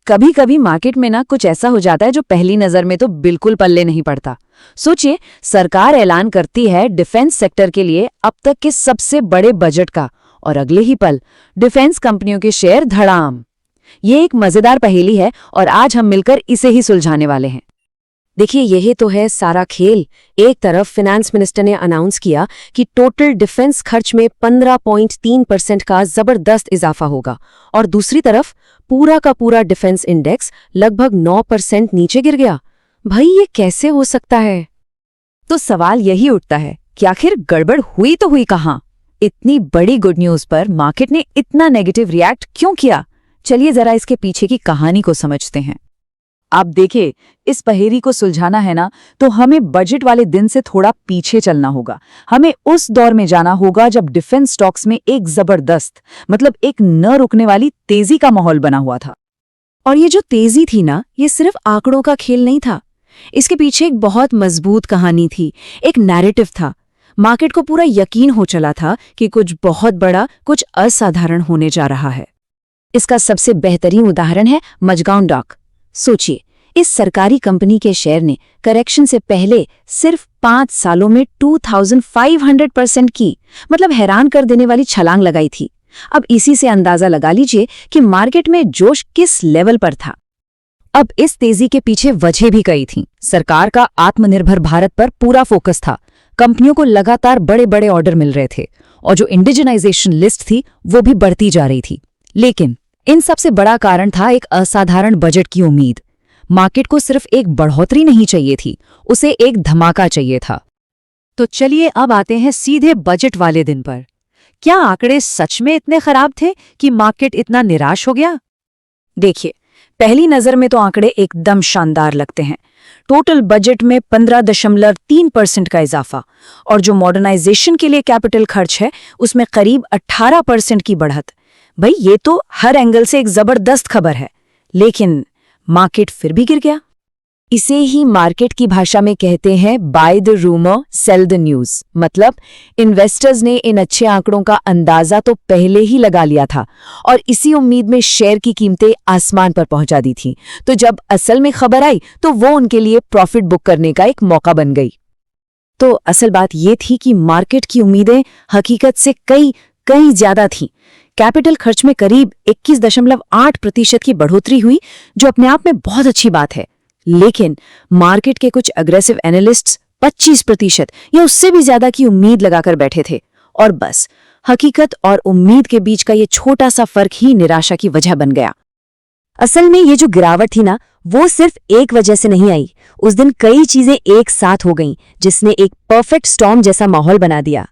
कभी कभी मार्केट में ना कुछ ऐसा हो जाता है जो पहली नजर में तो बिल्कुल पल्ले नहीं पड़ता। सोचिए, सरकार ऐलान करती है डिफेंस सेक्टर के लिए अब तक के सबसे बड़े बजट का, और अगले ही पल डिफेंस कंपनियों के शेयर धड़ाम। ये एक मजेदार पहेली है और आज हम मिलकर इसे ही सुलझाने वाले हैं। देखिए, यही तो है सारा खेल। एक तरफ फाइनेंस मिनिस्टर ने अनाउंस किया कि टोटल डिफेंस खर्च में 15.3% का जबरदस्त इजाफा होगा, और दूसरी तरफ पूरा का पूरा डिफेंस इंडेक्स लगभग 9% नीचे गिर गया। भाई, ये कैसे हो सकता है? तो सवाल यही उठता है कि आखिर गड़बड़ हुई तो हुई कहाँ? इतनी बड़ी गुड न्यूज पर मार्केट ने इतना नेगेटिव रिएक्ट क्यों किया? चलिए जरा इसके पीछे की कहानी को समझते हैं। आप देखिए, इस पहेली को सुलझाना है ना, तो हमें बजट वाले दिन से थोड़ा पीछे चलना होगा। हमें उस दौर में जाना होगा जब डिफेंस स्टॉक्स में एक जबरदस्त, मतलब एक न रुकने वाली तेजी का माहौल बना हुआ था। और ये जो तेजी थी ना, ये सिर्फ आंकड़ों का खेल नहीं था। इसके पीछे एक बहुत मजबूत कहानी थी, एक नैरेटिव था। मार्केट को पूरा यकीन हो चला था कि कुछ बहुत बड़ा, कुछ असाधारण होने जा रहा है। इसका सबसे बेहतरीन उदाहरण है मजगांव डॉक। सोचिए, इस सरकारी कंपनी के शेयर ने करेक्शन से पहले सिर्फ 5 सालों में 2500% की, मतलब हैरान कर देने वाली छलांग लगाई थी। अब इसी से अंदाजा लगा लीजिए कि मार्केट में जोश किस लेवल पर था। अब इस तेजी के पीछे वजह भी कई थीं। सरकार का आत्मनिर्भर भारत पर पूरा फोकस था। कंपनियों को लगातार बड़े बड़े ऑर्डर मिल रहे थे, और जो इंडिजिनाइजेशन लिस्ट थी वो भी बढ़ती जा रही थी। लेकिन इन सबसे बड़ा कारण था एक असाधारण बजट की उम्मीद। मार्केट को सिर्फ एक बढ़ोतरी नहीं चाहिए थी, उसे एक धमाका चाहिए था। तो चलिए अब आते हैं सीधे बजट वाले दिन पर। क्या आंकड़े सच में इतने खराब थे कि मार्केट इतना निराश हो गया? देखिए, पहली नजर में तो आंकड़े एकदम शानदार लगते हैं। टोटल बजट में 15.3% का इजाफा, और जो मॉडर्नाइजेशन के लिए कैपिटल खर्च है उसमें करीब 18% की बढ़त। भाई, ये तो हर एंगल से एक जबरदस्त खबर है। लेकिन मार्केट फिर भी गिर गया। इसे ही मार्केट की भाषा में कहते हैं by the rumour cell the news. मतलब इन्वेस्टर्स ने इन अच्छे आंकड़ों का अंदाजा तो पहले ही लगा लिया था, और इसी उम्मीद में शेयर की कीमतें आसमान पर पहुंचा दी थी। तो जब असल में खबर आई तो वो उनके लिए प्रॉफिट बुक करने का एक मौका बन गई। तो असल बात ये थी कि मार्केट की उम्मीदें हकीकत से कई ज्यादा थीं। कैपिटल खर्च में करीब 21.8% की बढ़ोतरी हुई, जो अपने आप में बहुत अच्छी बात है। लेकिन मार्केट के कुछ अग्रेसिव एनालिस्ट्स 25% या उससे भी ज्यादा की उम्मीद लगाकर बैठे थे, और बस हकीकत और उम्मीद के बीच का ये छोटा सा फर्क ही निराशा की वजह बन गया। असल में ये जो गिरावट थी ना, वो सिर्फ एक वजह से नहीं आई। उस दिन कई चीजें एक साथ हो गईं, जिसने एक परफेक्ट स्टॉर्म जैसा माहौल बना दिया।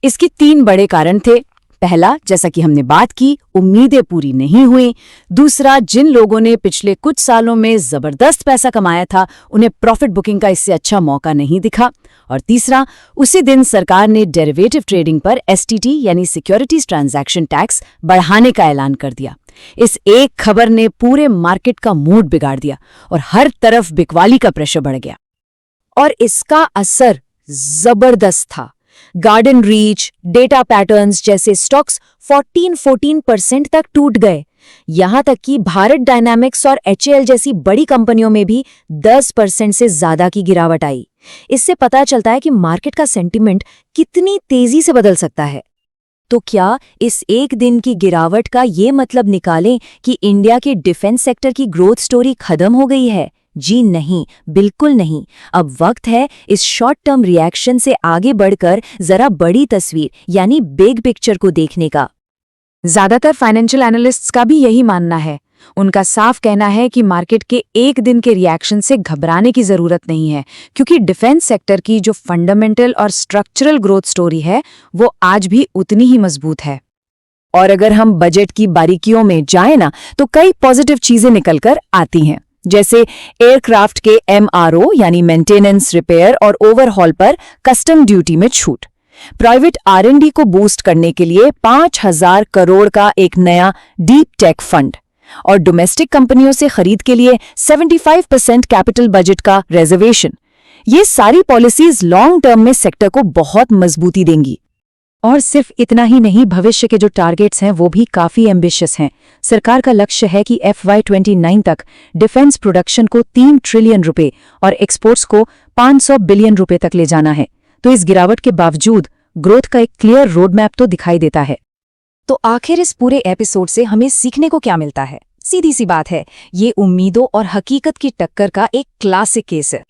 इसके 3 बड़े कारण थे। पहला, जैसा कि हमने बात की, उम्मीदें पूरी नहीं हुई। दूसरा, जिन लोगों ने पिछले कुछ सालों में जबरदस्त पैसा कमाया था, उन्हें प्रॉफिट बुकिंग का इससे अच्छा मौका नहीं दिखा। और तीसरा, उसी दिन सरकार ने डेरिवेटिव ट्रेडिंग पर एसटीटी यानी सिक्योरिटीज ट्रांजैक्शन टैक्स बढ़ाने का ऐलान कर दिया। इस एक खबर ने पूरे मार्केट का मूड बिगाड़ दिया और हर तरफ बिकवाली का प्रेशर बढ़ गया। और इसका असर जबरदस्त था। गार्डन रीच, डेटा पैटर्न्स जैसे स्टॉक्स 14% तक टूट गए। यहां तक कि भारत डायनामिक्स और एचएएल जैसी बड़ी कंपनियों में भी 10% से ज्यादा की गिरावट आई। इससे पता चलता है कि मार्केट का सेंटिमेंट कितनी तेजी से बदल सकता है। तो क्या इस एक दिन की गिरावट का ये मतलब निकालें कि इंडिया के डिफेंस सेक्टर की ग्रोथ स्टोरी खत्म हो गई है? जी नहीं, बिल्कुल नहीं। अब वक्त है इस शॉर्ट टर्म रिएक्शन से आगे बढ़कर जरा बड़ी तस्वीर यानी बिग पिक्चर को देखने का। ज्यादातर फाइनेंशियल एनालिस्ट्स का भी यही मानना है। उनका साफ कहना है कि मार्केट के एक दिन के रिएक्शन से घबराने की जरूरत नहीं है, क्योंकि डिफेंस सेक्टर की जो फंडामेंटल और स्ट्रक्चरल ग्रोथ स्टोरी है वो आज भी उतनी ही मजबूत है। और अगर हम बजट की बारीकियों में जाएं ना, तो कई पॉजिटिव चीजें निकलकर आती हैं। जैसे एयरक्राफ्ट के एमआरओ यानी मेंटेनेंस, रिपेयर और ओवरहॉल पर कस्टम ड्यूटी में छूट, प्राइवेट आरएनडी को बूस्ट करने के लिए 5,000 करोड़ का एक नया डीप टेक फंड, और डोमेस्टिक कंपनियों से खरीद के लिए 75% कैपिटल बजट का रिजर्वेशन। ये सारी पॉलिसीज लॉन्ग टर्म में सेक्टर को बहुत मजबूती देंगी। और सिर्फ इतना ही नहीं, भविष्य के जो टारगेट्स हैं वो भी काफी एम्बिशियस हैं। सरकार का लक्ष्य है कि FY29 तक डिफेंस प्रोडक्शन को 3 ट्रिलियन रुपए और एक्सपोर्ट्स को 500 बिलियन रुपए तक ले जाना है। तो इस गिरावट के बावजूद ग्रोथ का एक क्लियर रोड मैप तो दिखाई देता है। तो आखिर इस पूरे एपिसोड से हमें सीखने को क्या मिलता है? सीधी सी बात है, ये उम्मीदों और हकीकत की टक्कर का एक क्लासिक केस है।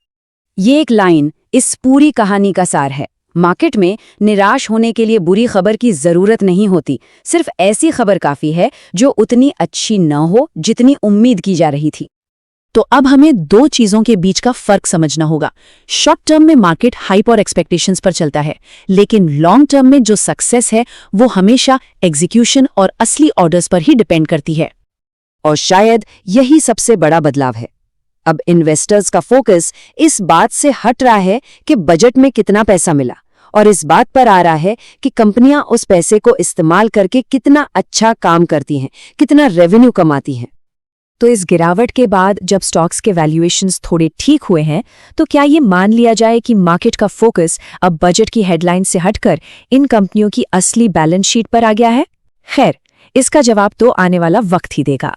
ये एक लाइन इस पूरी कहानी का सार है। मार्केट में निराश होने के लिए बुरी खबर की जरूरत नहीं होती, सिर्फ ऐसी खबर काफी है जो उतनी अच्छी न हो जितनी उम्मीद की जा रही थी। तो अब हमें 2 चीजों के बीच का फर्क समझना होगा। शॉर्ट टर्म में मार्केट हाइप और एक्सपेक्टेशंस पर चलता है, लेकिन लॉन्ग टर्म में जो सक्सेस है वो हमेशा एग्जीक्यूशन और असली ऑर्डर्स पर ही डिपेंड करती है। और शायद यही सबसे बड़ा बदलाव है। अब इन्वेस्टर्स का फोकस इस बात से हट रहा है कि बजट में कितना पैसा मिला, और इस बात पर आ रहा है कि कंपनियां उस पैसे को इस्तेमाल करके कितना अच्छा काम करती हैं, कितना रेवेन्यू कमाती हैं। तो इस गिरावट के बाद जब स्टॉक्स के वैल्यूएशंस थोड़े ठीक हुए हैं, तो क्या ये मान लिया जाए कि मार्केट का फोकस अब बजट की हेडलाइन से हटकर इन कंपनियों की असली बैलेंस शीट पर आ गया है? खैर, इसका जवाब तो आने वाला वक्त ही देगा।